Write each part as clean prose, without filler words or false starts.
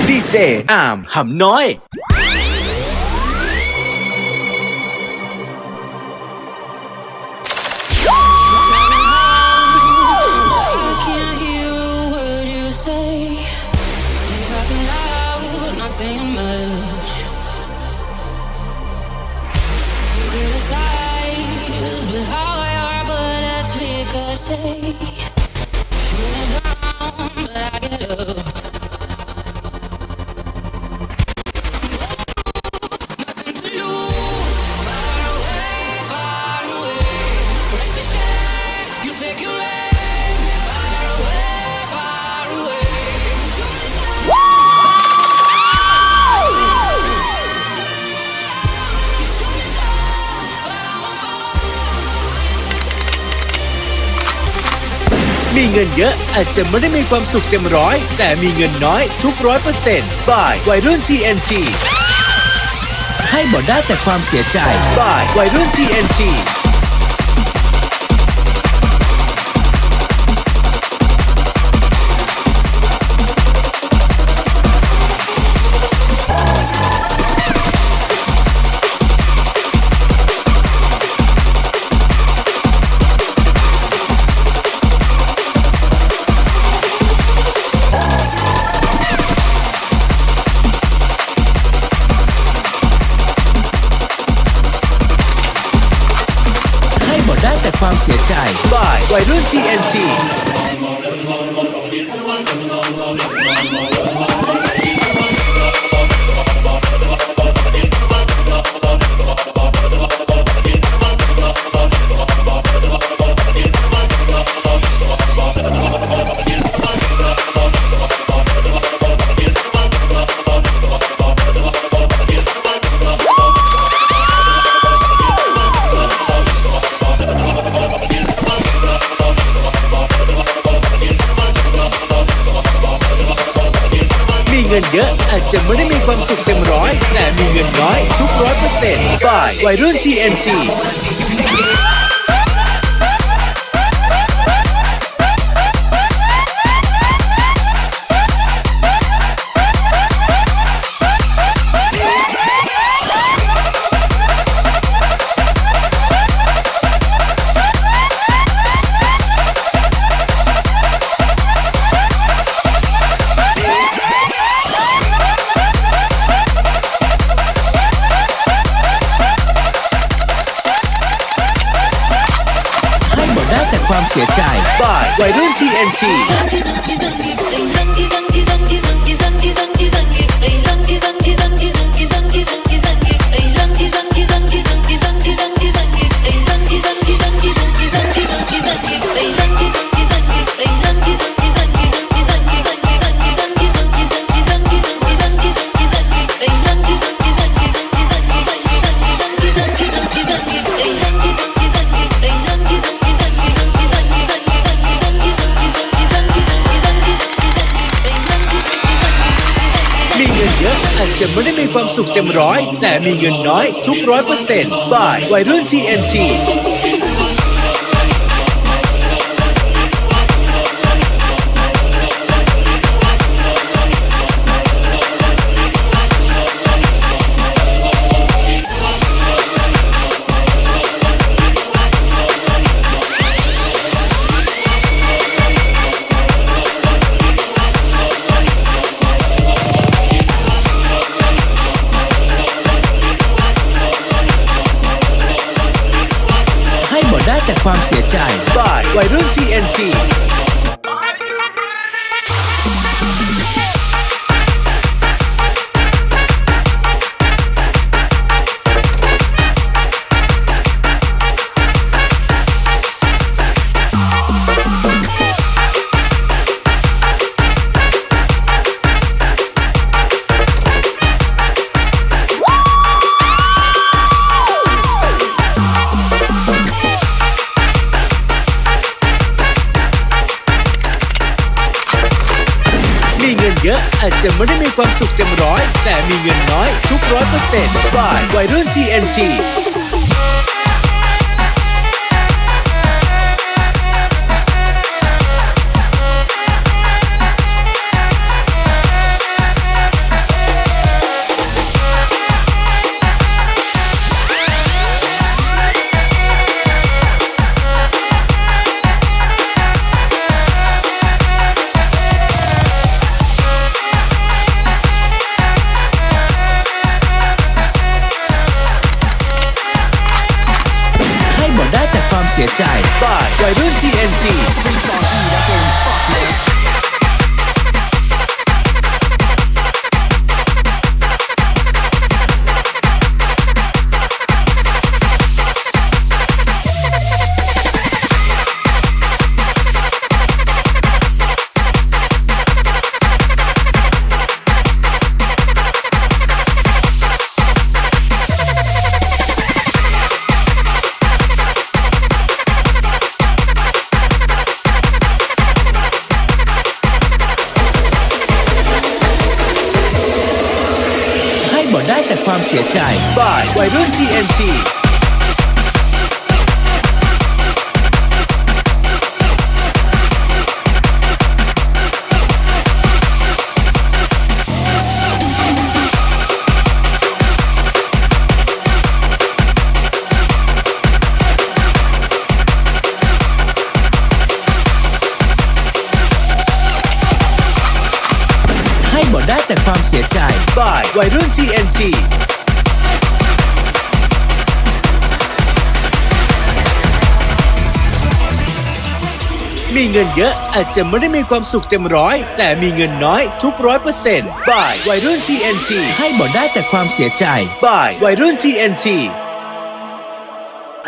ดีเจอามหำน้อย มีเงินเยอะอาจจะไม่ได้มีความสุขเต็มร้อยแต่มีเงินน้อยทุก100%บ่ายวัยรุ่น TNT ให้หมดได้แต่ความเสียใจบ่ายวัยรุ่น TNTได้แต่ความเสียใจบ่ายวัยรุ่น TNTเงินเยอะอาจจะไม่ได้มีความสุขเต็มร้อยแต่มีเงินน้อยทุก100%บ่ายวัยรุ่น TNTความเสียใจบ่ายวัยรุ่น TNTอาจจะไม่ได้มีความสุขเต็มร้อยแต่มีเงินน้อยทุก100%บ่ายวัยรุ่น TNTได้แต่ความเสียใจบ่ายวัยรุ่น TNTเยอะอาจจะไม่ได้มีความสุขเต็มร้อยแต่มีเงินน้อยทุก100%บ่ายวัยรุ่น TNT ใ ใจ by วัยรุ่น TNT บ่ได้แต่ความเสียใจ by วัยรุ่น TNT ให้บ่ได้แต่ความเสียใจ by วัยรุ่น TNT มีเงินเยอะอาจจะไม่ได้มีความสุขเต็มร้อยแต่มีเงินน้อยทุก100% by วัยรุ่น TNT ให้บ่ได้แต่ความเสียใจ by วัยรุ่น TNT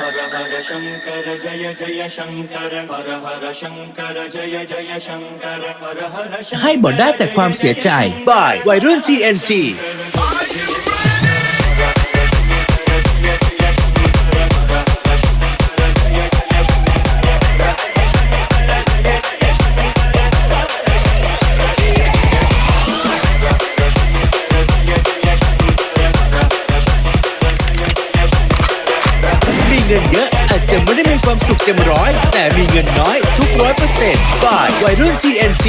हर हर शंकर जय जय शंकर हर हर शंकर जय जय शंकर हर हर शंकर ให้บ่ได้แต่ความเสียใจ by วัยรุ่น TNT มีเงินเยอะอาจจะไม่ได้มีความสุขเต็มร้อยแต่มีเงินน้อยทุก100% by วัยรุ่น TNT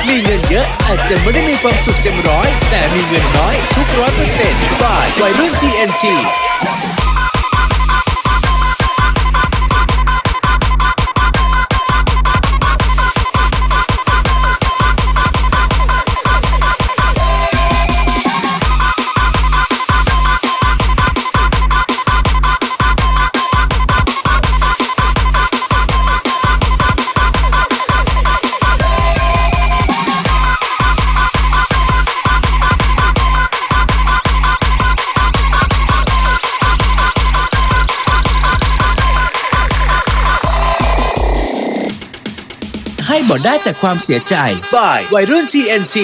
มีเงินเยอะอาจจะไม่ได้มีความสุขเต็มร้อยแต่มีเงินน้อยทุก100% by วัยรุ่น TNTให้บ่ได้แต่ความเสียใจ by วัยรุ่น TNT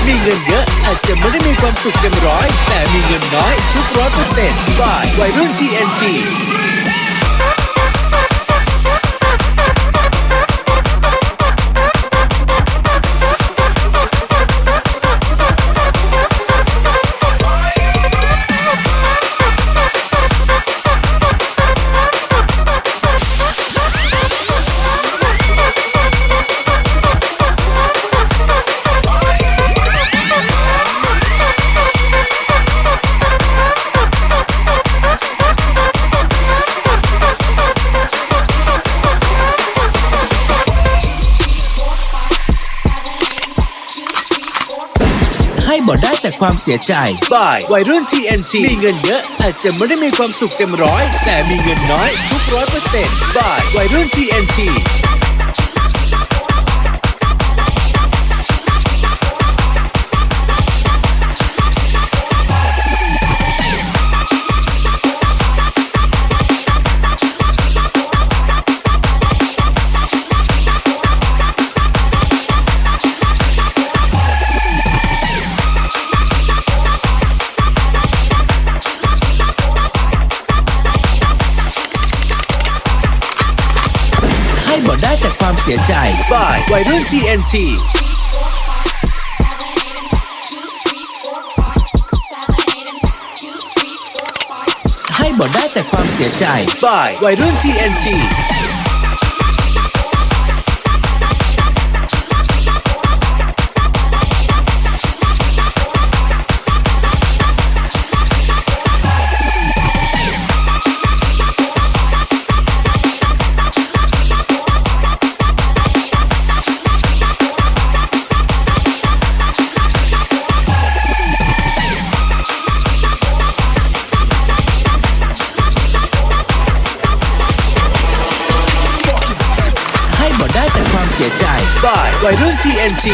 มีเงินเยอะอาจจะไม่ได้มีความสุขเต็มร้อยแต่มีเงินน้อยทุก100% by วัยรุ่น TNT ให้บ่ได้แต่ความเสียใจ by วัยรุ่น TNT มีเงินเยอะอาจจะไม่ได้มีความสุขเต็มร้อยแต่มีเงินน้อยทุก100% by วัยรุ่น TNT บ่ได้แต่ความเสียใจ by วัยรุ่น TNT บอกได้แต่ความเสียใจ by วัยรุ่น TNTบอกได้แต่ความเสียใจ by วัยรุ่น TNT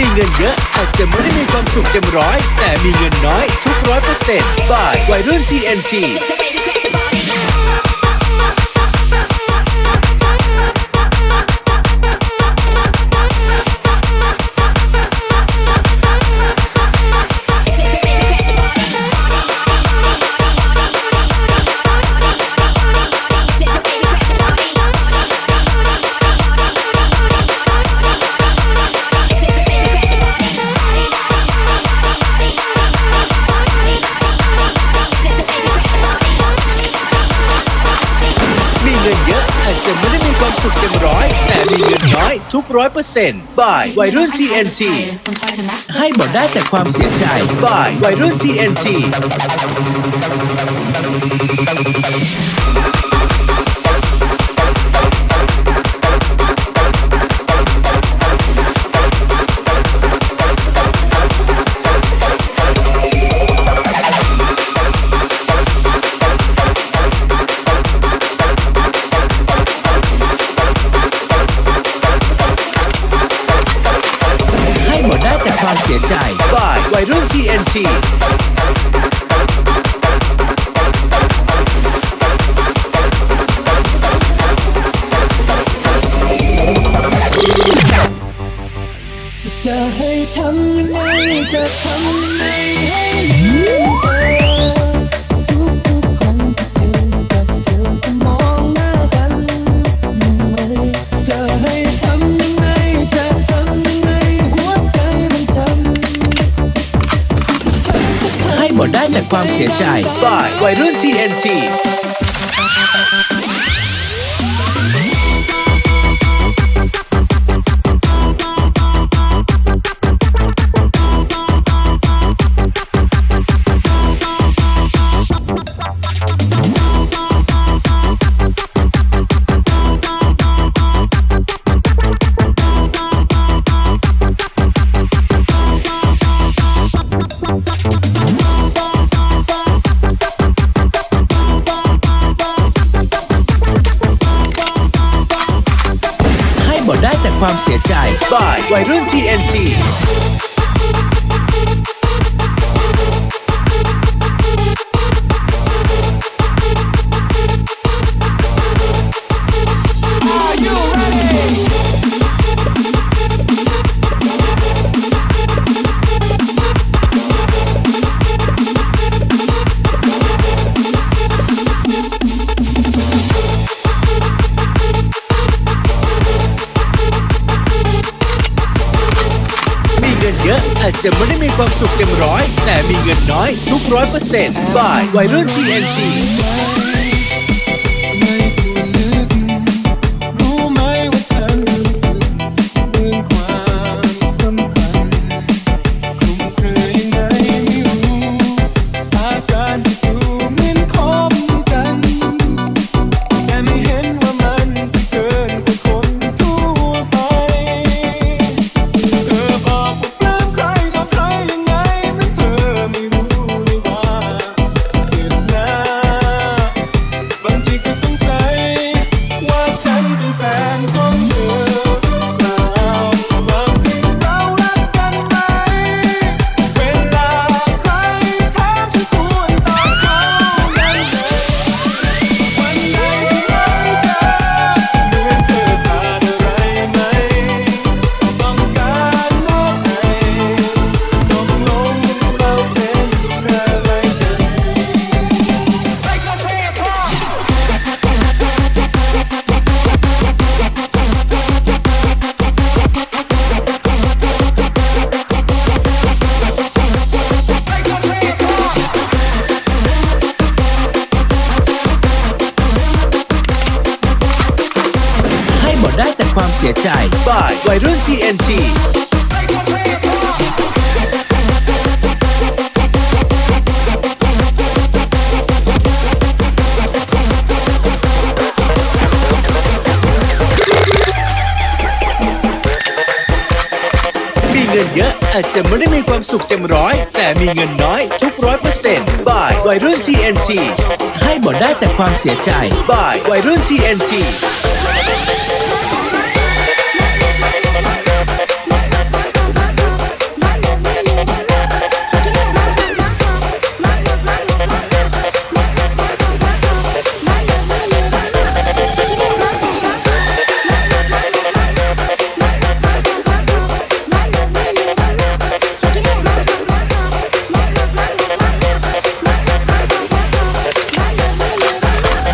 มีเงินเยอะอาจจะไม่ได้มีความสุขเต็มร้อยแต่มีเงินน้อยทุก100% by วัยรุ่น TNTมีเงินเยอะอาจจะไม่ได้มีความสุขเต็มร้อยแต่มีเงินน้อยทุก100% by วัยรุ่น TNT ให้บอกได้แต่ความเสียใจ by วัยรุ่น TNT หมดได้แต่ความเสียใจ by วัยรุ่น TNT จะให้ทำยังไงจะทำยังไงให้ลืมเธอทุกครั้งที่เจอกับเธอก็มองหน้ากันยังไงจะให้ทำยังไงจะทำยังไงหัวใจมันจำให้หมดได้แต่ความเสียใจ by วัยรุ่น TNT หมดได้แต่ความเสียใจ by วัยรุ่น TNT เยอะอาจจะไม่ได้มีความสุขเต็มร้อยแต่มีเงินน้อยทุก100% by วัยรุ่น TNT ในส่วนลึกรู้ไหมว่าฉันรู้สึกเรื่องความสัมพันธ์คลุมเครือยังไงไม่รู้อาการที่ดูเหมือนคบกันแต่ไม่เห็นว่ามันเกินกว่าคนทั่วไปเธอบอกว่าปลื้มใครต่อใครยังไงมันเธอไม่รู้เลยว่าเจ็บนะบางทีก็สงสัยว่าฉันเป็นแฟนของเธอหรือเปล่าบางทีเรารักกันไหมเวลาใครถามฉันควรตอบเขาอย่างไร ความเสียใจ by วัยรุ่น TNTมีเงินเยอะอาจจะไม่ได้มีความสุขเต็มร้อยแต่มีเงินน้อยทุก100% by วัยรุ่น TNT ให้บ่ได้แต่ความเสียใจ by วัยรุ่น TNT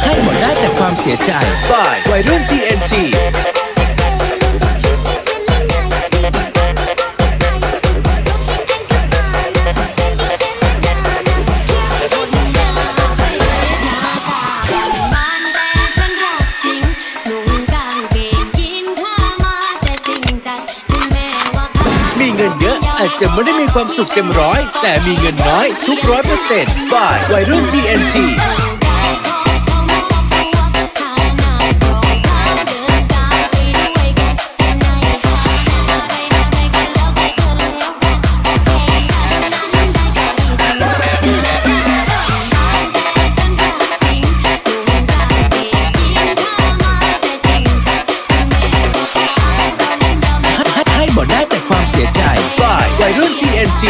ให้หมดได้แต่ความเสียใจ by วัยรุ่น TNT มีเงินเยอะอาจจะไม่ได้มีความสุขเต็มร้อยแต่มีเงินน้อยทุก100% by วัยรุ่น TNT ให้บ่ได้แต่ความเสียใจ by วัยรุ่น TNT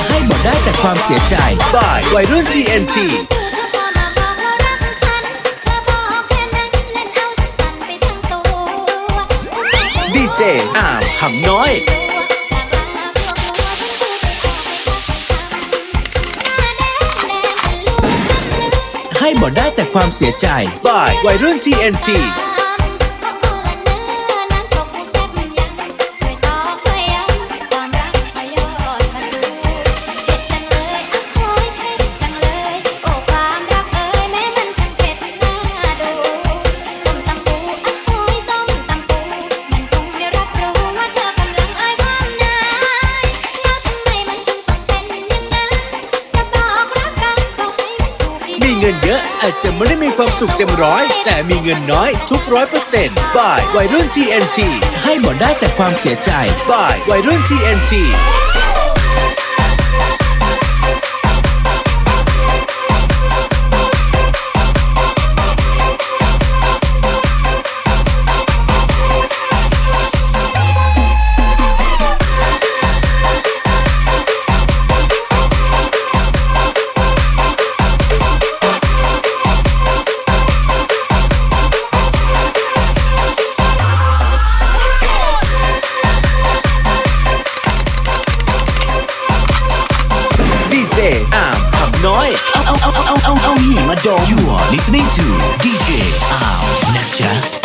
ให้บ่ได้แต่ความเสียใจ by วัยรุ่น TNT DJ อามหำน้อย ให้บ่ได้แต่ความเสียใจ by วัยรุ่น TNT มีเงินเยอะอาจจะไม่ได้มีความสุขเต็มร้อยแต่มีเงินน้อยทุก100% by วัยรุ่น TNT ให้บ่ได้แต่ความเสียใจ by วัยรุ่น TNT DJ อามหำน้อย เอาหีมาดม You are listening to DJ อ้าวนะจ๊ะ